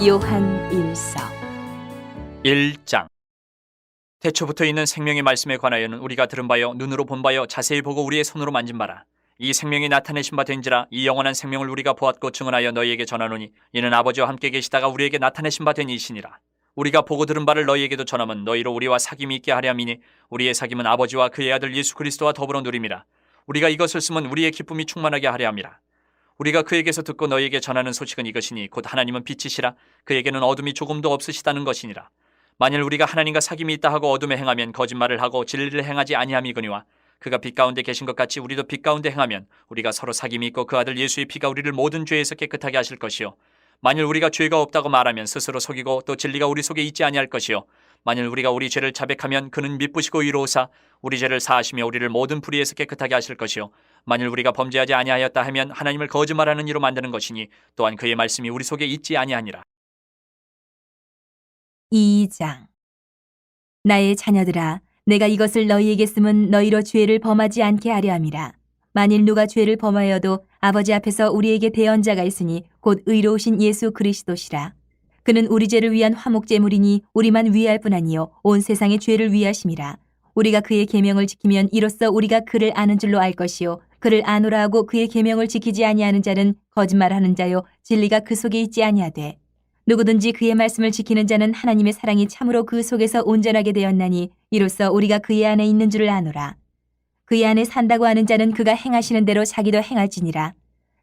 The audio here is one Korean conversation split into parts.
요한 1서 1장. 태초부터 있는 생명의 말씀에 관하여는 우리가 들은 바요 눈으로 본 바요 자세히 보고 우리의 손으로 만진 바라. 이 생명이 나타내신 바 된지라. 이 영원한 생명을 우리가 보았고 증언하여 너희에게 전하노니 이는 아버지와 함께 계시다가 우리에게 나타내신 바 된 이시니라. 우리가 보고 들은 바를 너희에게도 전함은 너희로 우리와 사귐이 있게 하려 함이니 우리의 사귐은 아버지와 그의 아들 예수 그리스도와 더불어 누림이라. 우리가 이것을 쓰면 우리의 기쁨이 충만하게 하려 함이라. 우리가 그에게서 듣고 너희에게 전하는 소식은 이것이니 곧 하나님은 빛이시라. 그에게는 어둠이 조금도 없으시다는 것이니라. 만일 우리가 하나님과 사귐이 있다 하고 어둠에 행하면 거짓말을 하고 진리를 행하지 아니함이거니와 그가 빛 가운데 계신 것 같이 우리도 빛 가운데 행하면 우리가 서로 사귐이 있고 그 아들 예수의 피가 우리를 모든 죄에서 깨끗하게 하실 것이요 만일 우리가 죄가 없다고 말하면 스스로 속이고 또 진리가 우리 속에 있지 아니할 것이요 만일 우리가 우리 죄를 자백하면 그는 미쁘시고 의로우사 우리 죄를 사하시며 우리를 모든 불의에서 깨끗하게 하실 것이요 만일 우리가 범죄하지 아니하였다 하면 하나님을 거짓말하는 이로 만드는 것이니 또한 그의 말씀이 우리 속에 있지 아니하니라. 2장. 나의 자녀들아, 내가 이것을 너희에게 쓰면 너희로 죄를 범하지 않게 하려 함이라. 만일 누가 죄를 범하여도 아버지 앞에서 우리에게 대언자가 있으니 곧 의로우신 예수 그리스도시라. 그는 우리 죄를 위한 화목제물이니 우리만 위할 뿐 아니요 온 세상의 죄를 위하심이라. 우리가 그의 계명을 지키면 이로써 우리가 그를 아는 줄로 알 것이요 그를 아노라 하고 그의 계명을 지키지 아니하는 자는 거짓말하는 자요 진리가 그 속에 있지 아니하되 누구든지 그의 말씀을 지키는 자는 하나님의 사랑이 참으로 그 속에서 온전하게 되었나니 이로써 우리가 그의 안에 있는 줄을 아노라. 그의 안에 산다고 하는 자는 그가 행하시는 대로 자기도 행할지니라.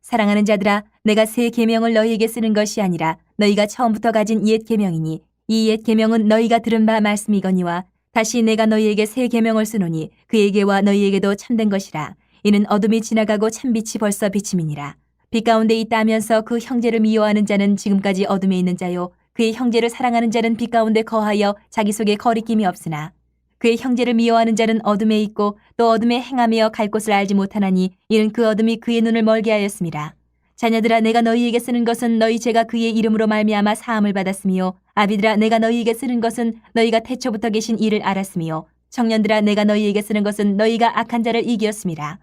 사랑하는 자들아, 내가 새 계명을 너희에게 쓰는 것이 아니라 너희가 처음부터 가진 옛 계명이니 이 옛 계명은 너희가 들은 바 말씀이거니와 다시 내가 너희에게 새 계명을 쓰노니 그에게와 너희에게도 참된 것이라. 이는 어둠이 지나가고 참빛이 벌써 비침이니라. 빛 가운데 있다 하면서 그 형제를 미워하는 자는 지금까지 어둠에 있는 자요 그의 형제를 사랑하는 자는 빛 가운데 거하여 자기 속에 거리낌이 없으나 그의 형제를 미워하는 자는 어둠에 있고 또 어둠에 행하며 갈 곳을 알지 못하나니 이는 그 어둠이 그의 눈을 멀게 하였습니다. 자녀들아, 내가 너희에게 쓰는 것은 너희 죄가 그의 이름으로 말미암아 사함을 받았으며 아비들아, 내가 너희에게 쓰는 것은 너희가 태초부터 계신 이를 알았으며 청년들아, 내가 너희에게 쓰는 것은 너희가 악한 자를 이기었습니다.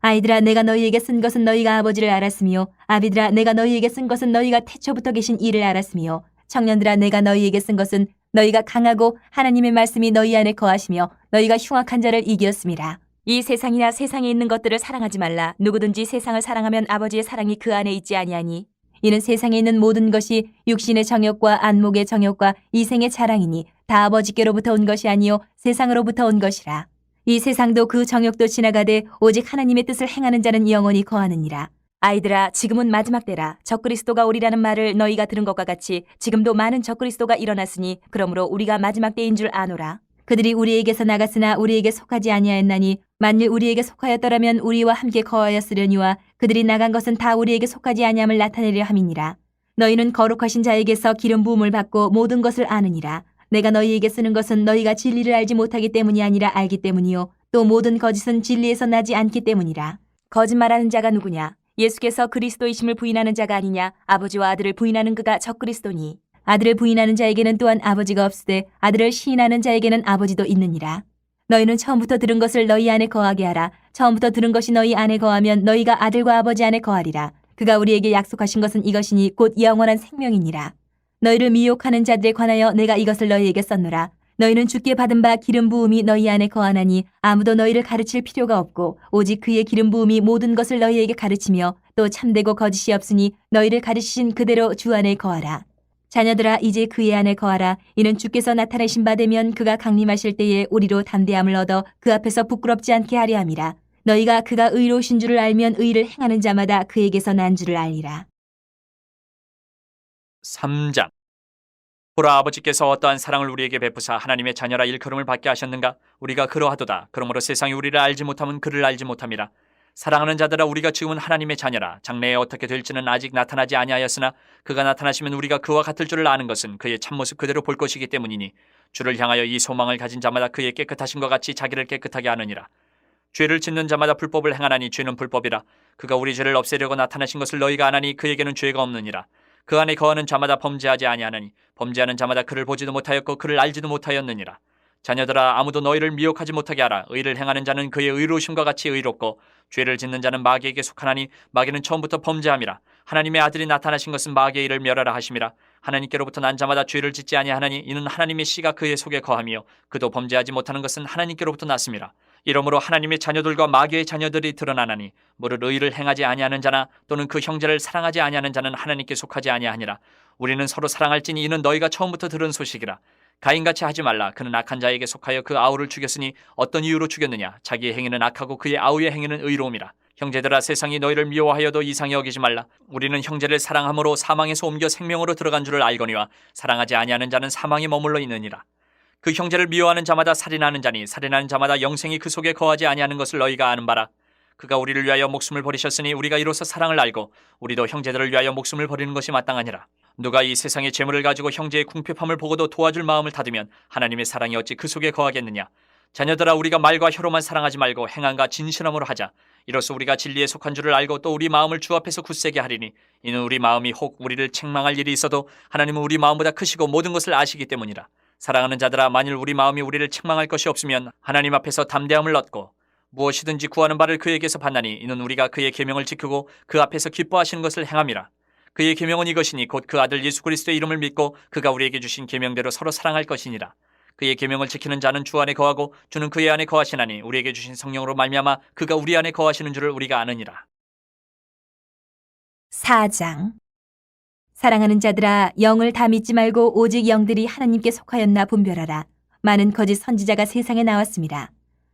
아이들아, 내가 너희에게 쓴 것은 너희가 아버지를 알았으며 아비들아, 내가 너희에게 쓴 것은 너희가 태초부터 계신 이를 알았으며 청년들아, 내가 너희에게 쓴 것은 너희가 강하고 하나님의 말씀이 너희 안에 거하시며 너희가 흉악한 자를 이기었습니다. 이 세상이나 세상에 있는 것들을 사랑하지 말라. 누구든지 세상을 사랑하면 아버지의 사랑이 그 안에 있지 아니하니 이는 세상에 있는 모든 것이 육신의 정욕과 안목의 정욕과 이생의 자랑이니 다 아버지께로부터 온 것이 아니요 세상으로부터 온 것이라. 이 세상도 그 정욕도 지나가되 오직 하나님의 뜻을 행하는 자는 영원히 거하느니라. 아이들아, 지금은 마지막 때라. 적그리스도가 오리라는 말을 너희가 들은 것과 같이 지금도 많은 적그리스도가 일어났으니 그러므로 우리가 마지막 때인 줄 아노라. 그들이 우리에게서 나갔으나 우리에게 속하지 아니하였나니 만일 우리에게 속하였더라면 우리와 함께 거하였으려니와 그들이 나간 것은 다 우리에게 속하지 아니함을 나타내려 함이니라. 너희는 거룩하신 자에게서 기름 부음을 받고 모든 것을 아느니라. 내가 너희에게 쓰는 것은 너희가 진리를 알지 못하기 때문이 아니라 알기 때문이요 또 모든 거짓은 진리에서 나지 않기 때문이라. 거짓말하는 자가 누구냐? 예수께서 그리스도이심을 부인하는 자가 아니냐? 아버지와 아들을 부인하는 그가 적그리스도니 아들을 부인하는 자에게는 또한 아버지가 없으되 아들을 시인하는 자에게는 아버지도 있느니라. 너희는 처음부터 들은 것을 너희 안에 거하게 하라. 처음부터 들은 것이 너희 안에 거하면 너희가 아들과 아버지 안에 거하리라. 그가 우리에게 약속하신 것은 이것이니 곧 영원한 생명이니라. 너희를 미혹하는 자들에 관하여 내가 이것을 너희에게 썼노라. 너희는 주께 받은 바 기름 부음이 너희 안에 거하나니 아무도 너희를 가르칠 필요가 없고 오직 그의 기름 부음이 모든 것을 너희에게 가르치며 또 참되고 거짓이 없으니 너희를 가르치신 그대로 주 안에 거하라. 자녀들아, 이제 그의 안에 거하라. 이는 주께서 나타내신 바 되면 그가 강림하실 때에 우리로 담대함을 얻어 그 앞에서 부끄럽지 않게 하려 함이라. 너희가 그가 의로우신 줄을 알면 의를 행하는 자마다 그에게서 난 줄을 알리라. 3장. 보라, 아버지께서 어떠한 사랑을 우리에게 베푸사 하나님의 자녀라 일컬음을 받게 하셨는가? 우리가 그러하도다. 그러므로 세상이 우리를 알지 못하면 그를 알지 못함이라. 사랑하는 자들아, 우리가 지금은 하나님의 자녀라. 장래에 어떻게 될지는 아직 나타나지 아니하였으나 그가 나타나시면 우리가 그와 같을 줄을 아는 것은 그의 참모습 그대로 볼 것이기 때문이니 주를 향하여 이 소망을 가진 자마다 그의 깨끗하신 것 같이 자기를 깨끗하게 하느니라. 죄를 짓는 자마다 불법을 행하나니 죄는 불법이라. 그가 우리 죄를 없애려고 나타나신 것을 너희가 아나니 그에게는 죄가 없느니라. 그 안에 거하는 자마다 범죄하지 아니하나니 범죄하는 자마다 그를 보지도 못하였고 그를 알지도 못하였느니라. 자녀들아, 아무도 너희를 미혹하지 못하게 하라. 의를 행하는 자는 그의 의로우심과 같이 의롭고 죄를 짓는 자는 마귀에게 속하나니 마귀는 처음부터 범죄함이라. 하나님의 아들이 나타나신 것은 마귀의 일을 멸하라 하심이라. 하나님께로부터 난 자마다 죄를 짓지 아니하나니 이는 하나님의 씨가 그의 속에 거하며 그도 범죄하지 못하는 것은 하나님께로부터 났습니다. 이러므로 하나님의 자녀들과 마귀의 자녀들이 드러나나니 무릇 의를 행하지 아니하는 자나 또는 그 형제를 사랑하지 아니하는 자는 하나님께 속하지 아니하니라. 우리는 서로 사랑할지니 이는 너희가 처음부터 들은 소식이라. 가인같이 하지 말라. 그는 악한 자에게 속하여 그 아우를 죽였으니 어떤 이유로 죽였느냐? 자기의 행위는 악하고 그의 아우의 행위는 의로움이라. 형제들아, 세상이 너희를 미워하여도 이상히 여기지 말라. 우리는 형제를 사랑함으로 사망에서 옮겨 생명으로 들어간 줄을 알거니와 사랑하지 아니하는 자는 사망에 머물러 있느니라. 그 형제를 미워하는 자마다 살인하는 자니 살인하는 자마다 영생이 그 속에 거하지 아니하는 것을 너희가 아는 바라. 그가 우리를 위하여 목숨을 버리셨으니 우리가 이로써 사랑을 알고 우리도 형제들을 위하여 목숨을 버리는 것이 마땅하니라. 누가 이 세상의 재물을 가지고 형제의 궁핍함을 보고도 도와줄 마음을 닫으면 하나님의 사랑이 어찌 그 속에 거하겠느냐. 자녀들아, 우리가 말과 혀로만 사랑하지 말고 행함과 진실함으로 하자. 이로써 우리가 진리에 속한 줄을 알고 또 우리 마음을 주 앞에서 굳세게 하리니 이는 우리 마음이 혹 우리를 책망할 일이 있어도 하나님은 우리 마음보다 크시고 모든 것을 아시기 때문이라. 사랑하는 자들아, 만일 우리 마음이 우리를 책망할 것이 없으면 하나님 앞에서 담대함을 얻고 무엇이든지 구하는 바를 그에게서 받나니 이는 우리가 그의 계명을 지키고 그 앞에서 기뻐하시는 것을 행함이라. 그의 계명은 이것이니 곧 그 아들 예수 그리스도의 이름을 믿고 그가 우리에게 주신 계명대로 서로 사랑할 것이니라. 그의 계명을 지키는 자는 주 안에 거하고 주는 그의 안에 거하시나니 우리에게 주신 성령으로 말미암아 그가 우리 안에 거하시는 줄을 우리가 아느니라. 4장. 사랑하는 자들아, 영을 다 믿지 말고 오직 영들이 하나님께 속하였나 분별하라. 많은 거짓 선지자가 세상에 나왔습니다.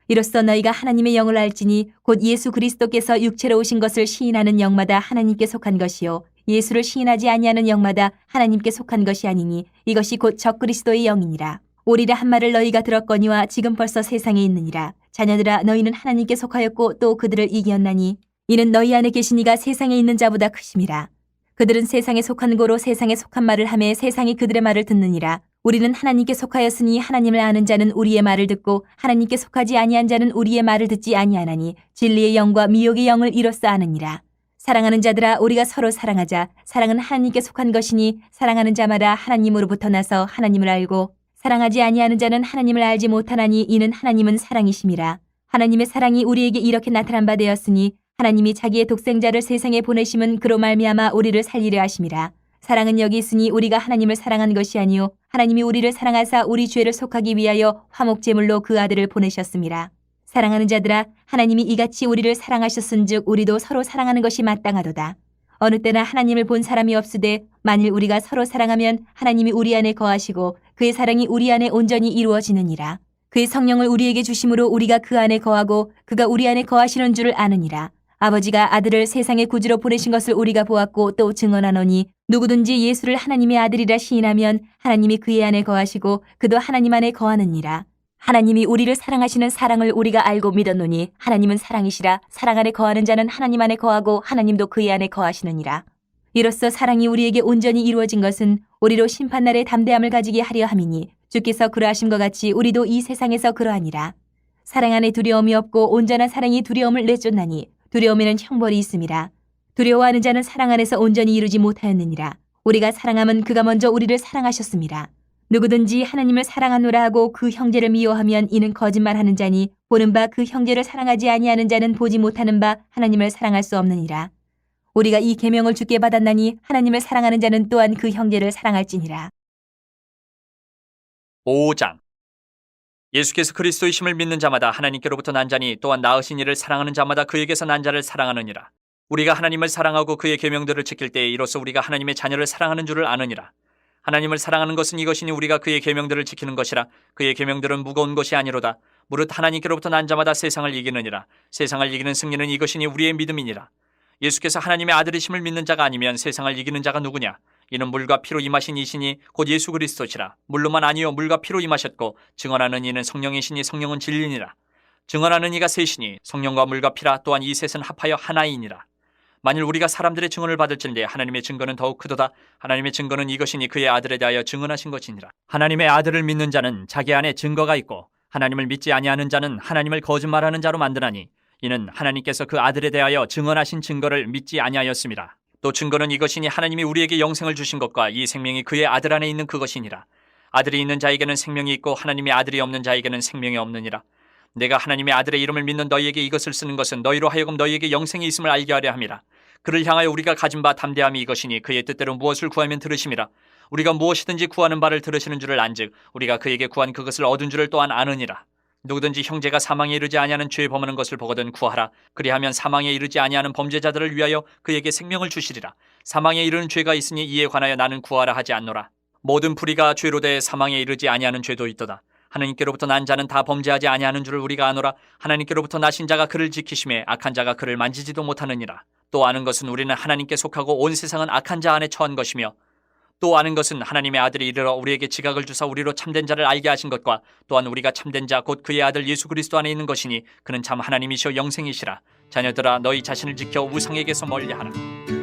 이로써 너희가 하나님의 영을 알지니 곧 예수 그리스도께서 육체로 오신 것을 시인하는 영마다 하나님께 속한 것이요 예수를 시인하지 아니하는 영마다 하나님께 속한 것이 아니니 이것이 곧 적그리스도의 영이니라. 오리라 한 말을 너희가 들었거니와 지금 벌써 세상에 있느니라. 자녀들아, 너희는 하나님께 속하였고 또 그들을 이겼나니 이는 너희 안에 계신 이가 세상에 있는 자보다 크심이라. 그들은 세상에 속한 고로 세상에 속한 말을 하매 세상이 그들의 말을 듣느니라. 우리는 하나님께 속하였으니 하나님을 아는 자는 우리의 말을 듣고 하나님께 속하지 아니한 자는 우리의 말을 듣지 아니하나니 진리의 영과 미혹의 영을 이로써 아느니라. 사랑하는 자들아, 우리가 서로 사랑하자. 사랑은 하나님께 속한 것이니 사랑하는 자마다 하나님으로부터 나서 하나님을 알고 사랑하지 아니하는 자는 하나님을 알지 못하나니 이는 하나님은 사랑이심이라. 하나님의 사랑이 우리에게 이렇게 나타난 바 되었으니 하나님이 자기의 독생자를 세상에 보내심은 그로 말미암아 우리를 살리려 하심이라. 사랑은 여기 있으니 우리가 하나님을 사랑한 것이 아니요 하나님이 우리를 사랑하사 우리 죄를 속하기 위하여 화목제물로 그 아들을 보내셨습니다. 사랑하는 자들아, 하나님이 이같이 우리를 사랑하셨은즉 우리도 서로 사랑하는 것이 마땅하도다. 어느 때나 하나님을 본 사람이 없으되 만일 우리가 서로 사랑하면 하나님이 우리 안에 거하시고 그의 사랑이 우리 안에 온전히 이루어지느니라. 그의 성령을 우리에게 주심으로 우리가 그 안에 거하고 그가 우리 안에 거하시는 줄을 아느니라. 아버지가 아들을 세상의 구주로 보내신 것을 우리가 보았고 또 증언하노니 누구든지 예수를 하나님의 아들이라 시인하면 하나님이 그의 안에 거하시고 그도 하나님 안에 거하느니라. 하나님이 우리를 사랑하시는 사랑을 우리가 알고 믿었노니 하나님은 사랑이시라. 사랑 안에 거하는 자는 하나님 안에 거하고 하나님도 그의 안에 거하시느니라. 이로써 사랑이 우리에게 온전히 이루어진 것은 우리로 심판날에 담대함을 가지게 하려 함이니 주께서 그러하신 것 같이 우리도 이 세상에서 그러하니라. 사랑 안에 두려움이 없고 온전한 사랑이 두려움을 내쫓나니 두려움에는 형벌이 있음이라. 두려워하는 자는 사랑 안에서 온전히 이루지 못하였느니라. 우리가 사랑함은 그가 먼저 우리를 사랑하셨습니다. 누구든지 하나님을 사랑하노라 하고 그 형제를 미워하면 이는 거짓말하는 자니 보는 바 그 형제를 사랑하지 아니하는 자는 보지 못하는 바 하나님을 사랑할 수 없느니라. 우리가 이 계명을 주께 받았나니 하나님을 사랑하는 자는 또한 그 형제를 사랑할지니라. 5장. 예수께서 그리스도이심을 믿는 자마다 하나님께로부터 난 자니 또한 낳으신 이를 사랑하는 자마다 그에게서 난 자를 사랑하느니라. 우리가 하나님을 사랑하고 그의 계명들을 지킬 때에 이로써 우리가 하나님의 자녀를 사랑하는 줄을 아느니라. 하나님을 사랑하는 것은 이것이니 우리가 그의 계명들을 지키는 것이라. 그의 계명들은 무거운 것이 아니로다. 무릇 하나님께로부터 난 자마다 세상을 이기느니라. 세상을 이기는 승리는 이것이니 우리의 믿음이니라. 예수께서 하나님의 아들이심을 믿는 자가 아니면 세상을 이기는 자가 누구냐? 이는 물과 피로 임하신 이시니 곧 예수 그리스도시라. 물로만 아니요 물과 피로 임하셨고 증언하는 이는 성령이시니 성령은 진리니라. 증언하는 이가 셋이니 성령과 물과 피라. 또한 이 셋은 합하여 하나이니라. 만일 우리가 사람들의 증언을 받을진대 하나님의 증거는 더욱 크도다. 하나님의 증거는 이것이니 그의 아들에 대하여 증언하신 것이니라. 하나님의 아들을 믿는 자는 자기 안에 증거가 있고 하나님을 믿지 아니하는 자는 하나님을 거짓말하는 자로 만드나니 이는 하나님께서 그 아들에 대하여 증언하신 증거를 믿지 아니하였습니다. 또 증거는 이것이니 하나님이 우리에게 영생을 주신 것과 이 생명이 그의 아들 안에 있는 그것이니라. 아들이 있는 자에게는 생명이 있고 하나님의 아들이 없는 자에게는 생명이 없느니라. 내가 하나님의 아들의 이름을 믿는 너희에게 이것을 쓰는 것은 너희로 하여금 너희에게 영생이 있음을 알게 하려 함이라. 그를 향하여 우리가 가진 바 담대함이 이것이니 그의 뜻대로 무엇을 구하면 들으심이라. 우리가 무엇이든지 구하는 바를 들으시는 줄을 안즉 우리가 그에게 구한 그것을 얻은 줄을 또한 아느니라. 누구든지 형제가 사망에 이르지 아니하는 죄 범하는 것을 보거든 구하라. 그리하면 사망에 이르지 아니하는 범죄자들을 위하여 그에게 생명을 주시리라. 사망에 이르는 죄가 있으니 이에 관하여 나는 구하라 하지 않노라. 모든 불의가 죄로 대해 사망에 이르지 아니하는 죄도 있도다. 하나님께로부터 난 자는 다 범죄하지 아니하는 줄을 우리가 아노라. 하나님께로부터 나신 자가 그를 지키심에 악한 자가 그를 만지지도 못하느니라. 또 아는 것은 우리는 하나님께 속하고 온 세상은 악한 자 안에 처한 것이며 또 아는 것은 하나님의 아들이 이르러 우리에게 지각을 주사 우리로 참된 자를 알게 하신 것과 또한 우리가 참된 자 곧 그의 아들 예수 그리스도 안에 있는 것이니 그는 참 하나님이시여 영생이시라. 자녀들아 너희 자신을 지켜 우상에게서 멀리하라.